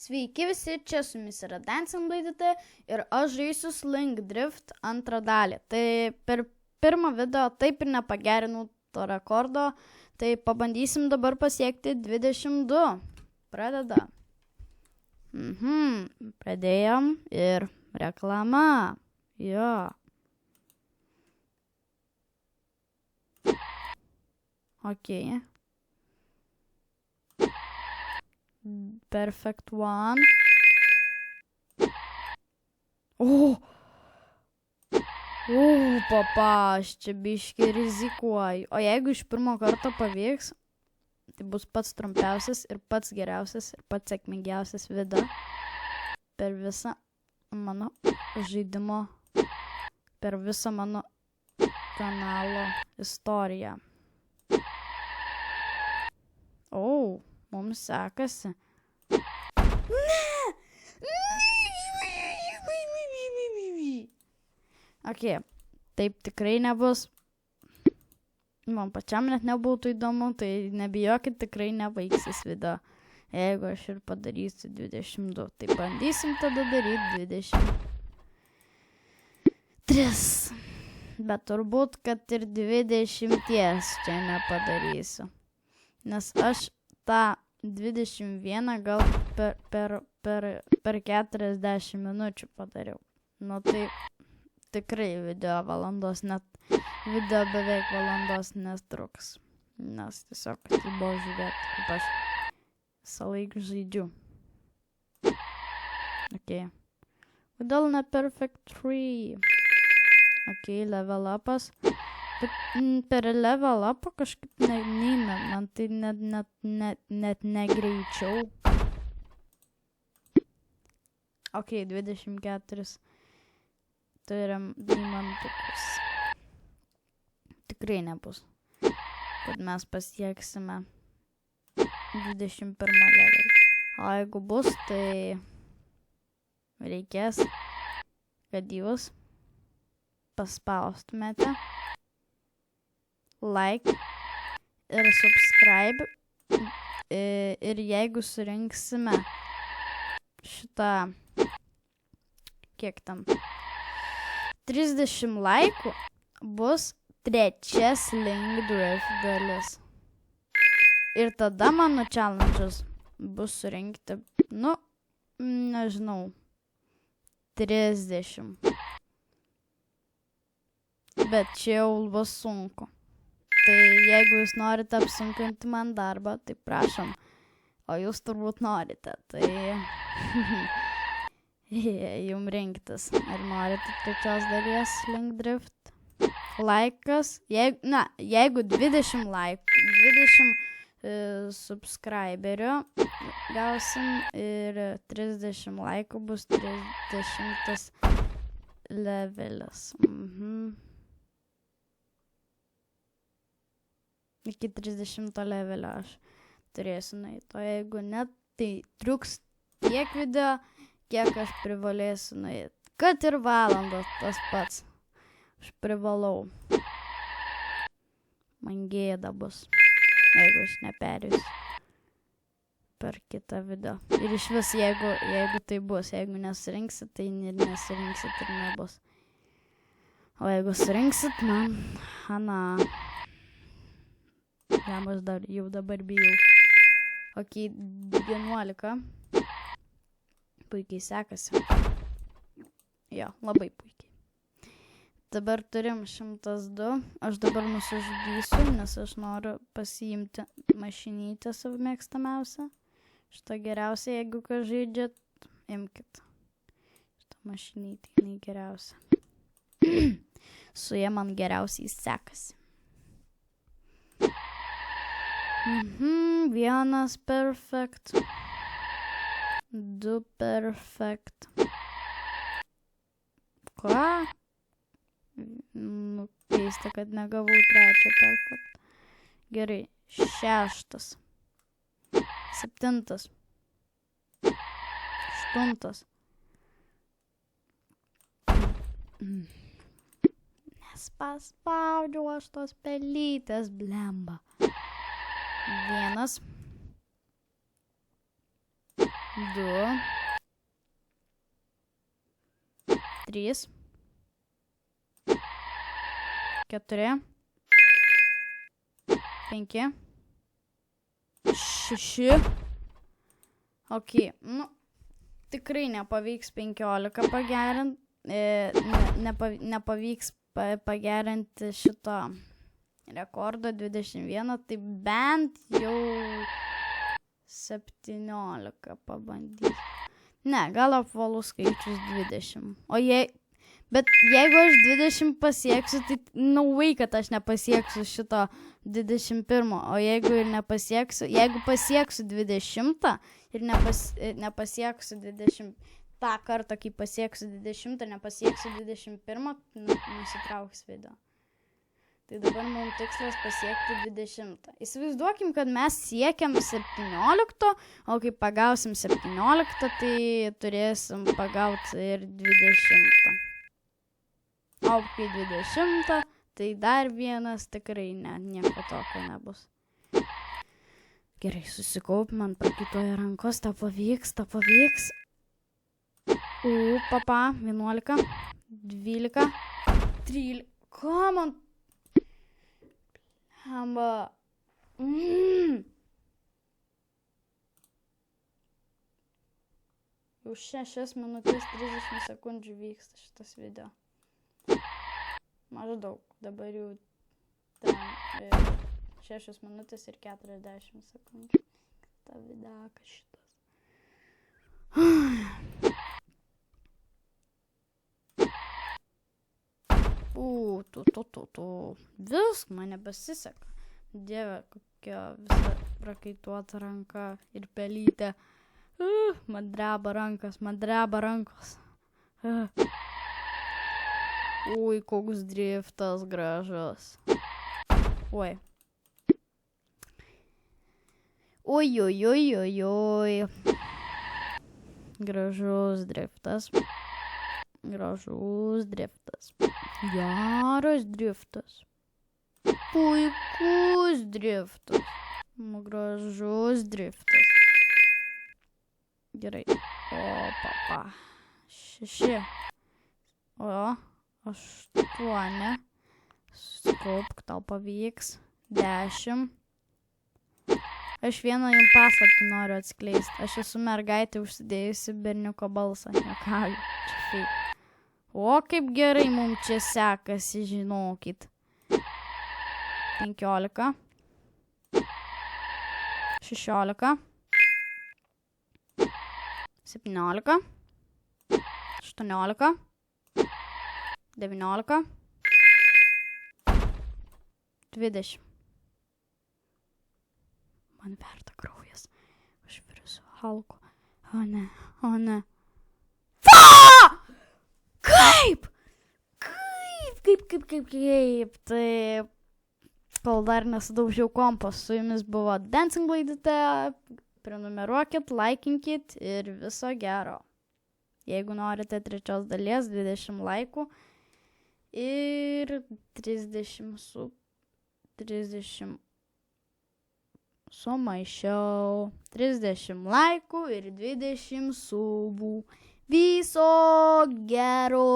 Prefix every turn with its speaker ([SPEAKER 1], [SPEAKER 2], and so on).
[SPEAKER 1] Sveiki visi, čia su jumis yra Dancing Blaidyti ir aš žaisiu Sling Drift antrą dalį. Tai per pirmą video taip ir nepagerinau to rekordo, tai pabandysim dabar pasiekti 22. Pradeda. Pradėjom ir reklama. Jo. Ok. Perfect one. Papa, aš čia biškį rizikuoju. O jeigu iš pirmo karto pavyks, tai bus pats trumpiausias ir pats geriausias ir pats sėkmingiausias video per visą mano žaidimo, per visą mano kanalo istoriją. Mums sekasi. Ok, taip tikrai nebus. Man pačiam net nebūtų įdomu, tai nebijokit, tikrai nebaigsis video. Jeigu aš ir padarysiu 22, tai bandysim tada daryti 23. Bet turbūt, kad ir 20 čia nepadarysiu. Nes aš tą 21 gal per 40 minučių padariau. Nu tai tikrai video beveik valandos netruks. Nes tiesiog tai buvo žiūrėti, kaip aš visą laiką žaidžiu. Ok. Kodėl ne Perfect 3? Ok, level upas. Per level upą kažkaip neina, man tai net negreičiau. Ok, 24 turim deimantukus. Tikrai nebus, kad mes pasieksime 21 levelį. O jeigu bus, tai reikės, kad jūs paspaustumėte like ir subscribe ir jeigu surinksime šitą, kiek tam, 30 laikų, bus trečia Sling Drift dalis. Ir tada mano challenge'as bus surinkti, nežinau, 30. Bet čia jau bus sunku. Tai jeigu jūs norite apsunkinti man darbą, tai prašom. O jūs turbūt norite, tai jums rinktis. Ar norite trečios dalies Sling Drift? Laikas, jeigu 20 laikų, 20 subscriberių gausim ir 30 laikų bus 30 levelis. Iki 30 levelio aš turėsiu nueiti. O jeigu net, tai truks tiek video, kiek aš privalėsiu nueiti. Kad ir valandos tas pats. Aš privalau. Man gėda bus, jeigu aš neperėsiu per kitą video. Ir iš vis, jeigu tai bus, jeigu nesurinksit, tai nesurinksit ir nebus. O jeigu surinksit, man, jau dabar bijau. Ok, 11. Puikiai sekasi. Jo, labai puikiai. Dabar turim 102. Aš dabar nusižudysiu, nes aš noriu pasiimti mašinytę savo mėgstamiausią. Šitą geriausia, jeigu ką žaidžiat, imkit. Šitą mašinytę, jinai geriausia. Su ja man geriausiai sekasi. Vienas perfect. 2 perfect. Ką? Keista, kad negavau 3 perfect. Gerai. 6. 7. 8. Paspaudžiau aš tos pelytės, blemba. 1. 2, 3, 4, 5, 6. Ok, nu, tikrai nepavyks 15 pagerinti, nepavyks pagerinti šito rekordo 21, tai bent jau 17 pabandys. Ne, gal apvalus skaičius 20. Bet jeigu aš 20 pasieksiu, tai way, kad aš nepasieksiu šito 21. O jeigu ir nepasieksiu, jeigu pasieksiu 20 ir nepasieksiu 20, tą kartą, kai pasieksiu 20 ir nepasieksiu 21, nusitrauks video. Tai dabar mums tikslas pasiekti 20. Įsivaizduokim, kad mes siekiam 17, o kai pagausim 17, tai turėsim pagauti ir 20. O kai 20, tai dar vienas tikrai nieko tokio nebus. Gerai, susikaup, man prakaituoja rankos, tą pavyks. Papa, 11, 12, 13, ko man? Hamba. Jau 6 minutės 30 sekundžių vyksta šitas video. Maždaug, dabar jau 6 minutės ir 40 sekundžių. Ta videakas šitas. Visk, man nebesiseka. Dieve, kokia visa prakaituota ranka ir pelytė. Man dreba rankos. Ui, koks driftas gražus. Oi. Oi. Gražus driftas. Geras driftas. Puikus driftas. Gražus driftas. Gerai. O, papa. 6. O, 8. Sukaupk, tau pavyks. 10. Aš vieną jums paslaptį noriu atskleisti. Aš esu mergaitė užsidėjusi berniuko balsą. Nekauju. Čia fake. O, kaip gerai mums čia sekasi, žinokit. 15. 16. 17. 18. 19. 20. Man verda kraujas. Aš virsiu alku. O ne. Kaip? Taip. Kol dar nesudaužiau kompas, su jumis buvo Dancing Blaidytė. Prenumeruokit, laikinkit ir viso gero. Jeigu norite 3 dalies, 20 laikų ir 30 sumaišiau. 30 laikų ir 20 subų. Viso gero.